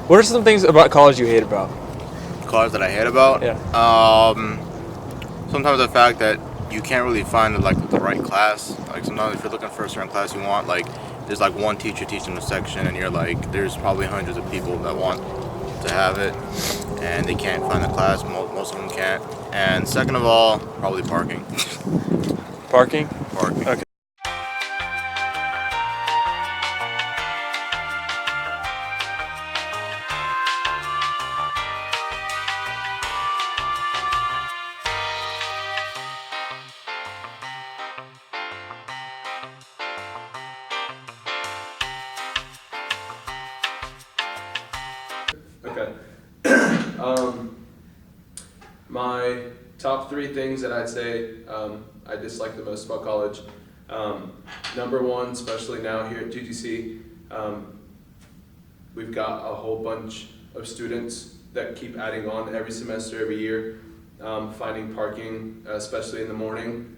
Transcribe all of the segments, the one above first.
What are some things about college you hate about? Cars that I hate about. Yeah. Sometimes the fact that you can't really find like the right class. Like sometimes if you're looking for a certain class you want, like there's like one teacher teaching a section, and you're like, there's probably hundreds of people that want to have it, and they can't find the class. Most of them can't. And second of all, probably parking. Parking? Parking. Okay. Okay. um, my top three things that I'd say I dislike the most about college. Number one, especially now here at GGC, we've got a whole bunch of students that keep adding on every semester, every year. Finding parking, especially in the morning,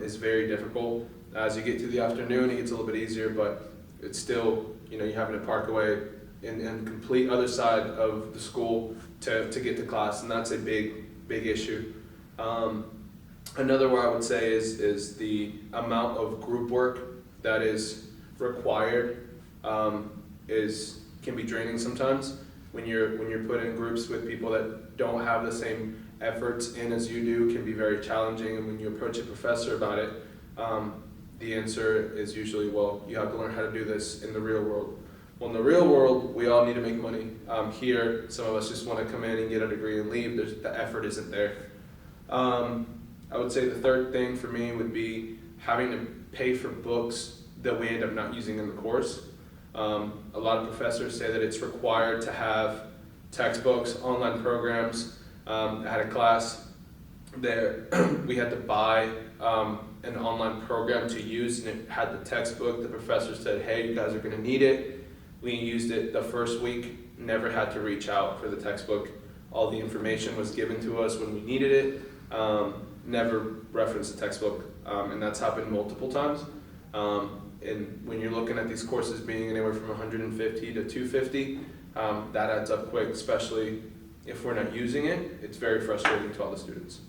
is very difficult. As you get to the afternoon, it gets a little bit easier, but it's still, you're having to park away in complete other side of the school to get to class, and that's a big issue. Another one I would say is the amount of group work that is required can be draining sometimes when you're put in groups with people that don't have the same efforts in as you do. Can be very challenging, and when you approach a professor about it, the answer is usually, well, you have to learn how to do this in the real world. Well, in the real world, we all need to make money. Here, some of us just want to come in and get a degree and leave. The effort isn't there. I would say the third thing for me would be having to pay for books that we end up not using in the course. A lot of professors say that it's required to have textbooks, online programs. I had a class there, we had to buy an online program to use, and it had the textbook. The professor said, hey, you guys are gonna need it. We used it the first week, never had to reach out for the textbook. All the information was given to us when we needed it. Never referenced the textbook, and that's happened multiple times. And when you're looking at these courses being anywhere from 150 to 250, that adds up quick, especially if we're not using it. It's very frustrating to all the students.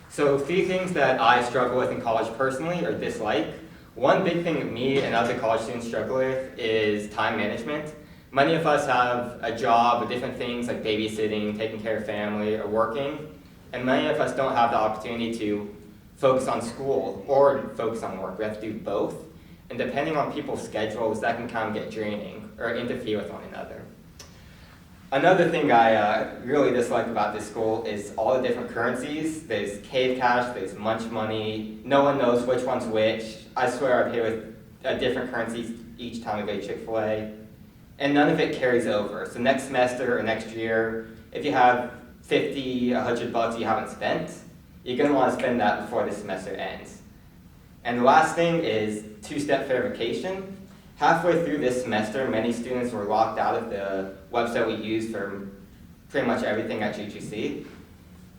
So a few things that I struggle with in college personally or dislike. One big thing that me and other college students struggle with is time management. Many of us have a job or different things like babysitting, taking care of family, or working, and many of us don't have the opportunity to focus on school or focus on work. We have to do both, and depending on people's schedules, that can kind of get draining or interfere with one another. Another thing I really dislike about this school is all the different currencies. There's Cave Cash, there's Munch Money. No one knows which one's which. I swear I pay with different currencies each time I go to Chick-fil-A. And none of it carries over. So next semester or next year, if you have 50, $100 you haven't spent, you're going to want to spend that before the semester ends. And the last thing is two-step verification. Halfway through this semester, many students were locked out of the website we use for pretty much everything at GGC.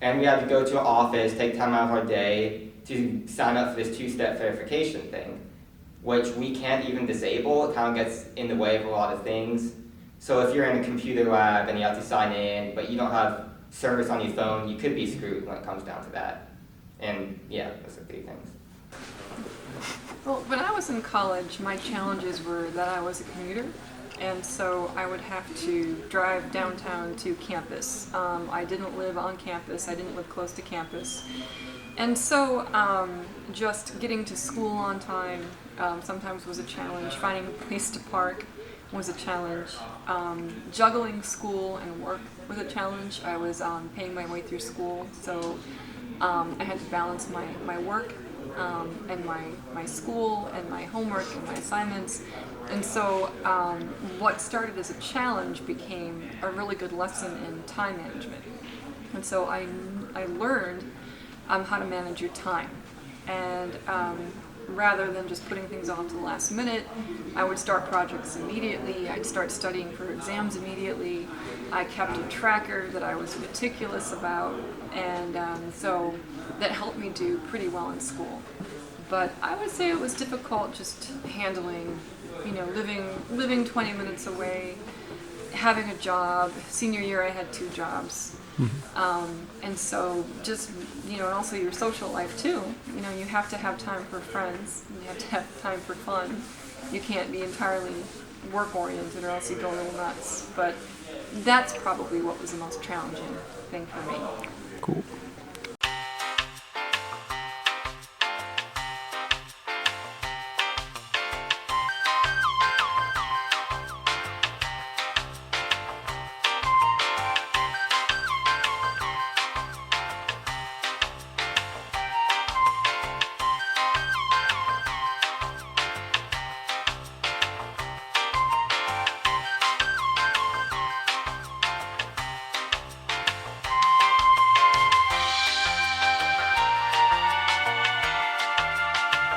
And we had to go to an office, take time out of our day to sign up for this two-step verification thing, which we can't even disable. It kind of gets in the way of a lot of things. So if you're in a computer lab and you have to sign in, but you don't have service on your phone, you could be screwed when it comes down to that. And yeah, those are three things. Well, when I was in college, my challenges were that I was a commuter, and so I would have to drive downtown to campus. I didn't live on campus, I didn't live close to campus. And so just getting to school on time sometimes was a challenge. Finding a place to park was a challenge. Juggling school and work was a challenge. I was paying my way through school, so I had to balance my work and my school and my homework and my assignments. And so what started as a challenge became a really good lesson in time management. And so I learned how to manage your time. And rather than just putting things off to the last minute, I would start projects immediately. I'd start studying for exams immediately. I kept a tracker that I was meticulous about, and so that helped me do pretty well in school. But I would say it was difficult just handling, living 20 minutes away, having a job. Senior year, I had 2 jobs. And so just, and also your social life too. You have to have time for friends. You have to have time for fun. You can't be entirely work-oriented or else you go a little nuts. But that's probably what was the most challenging thing for me. Cool.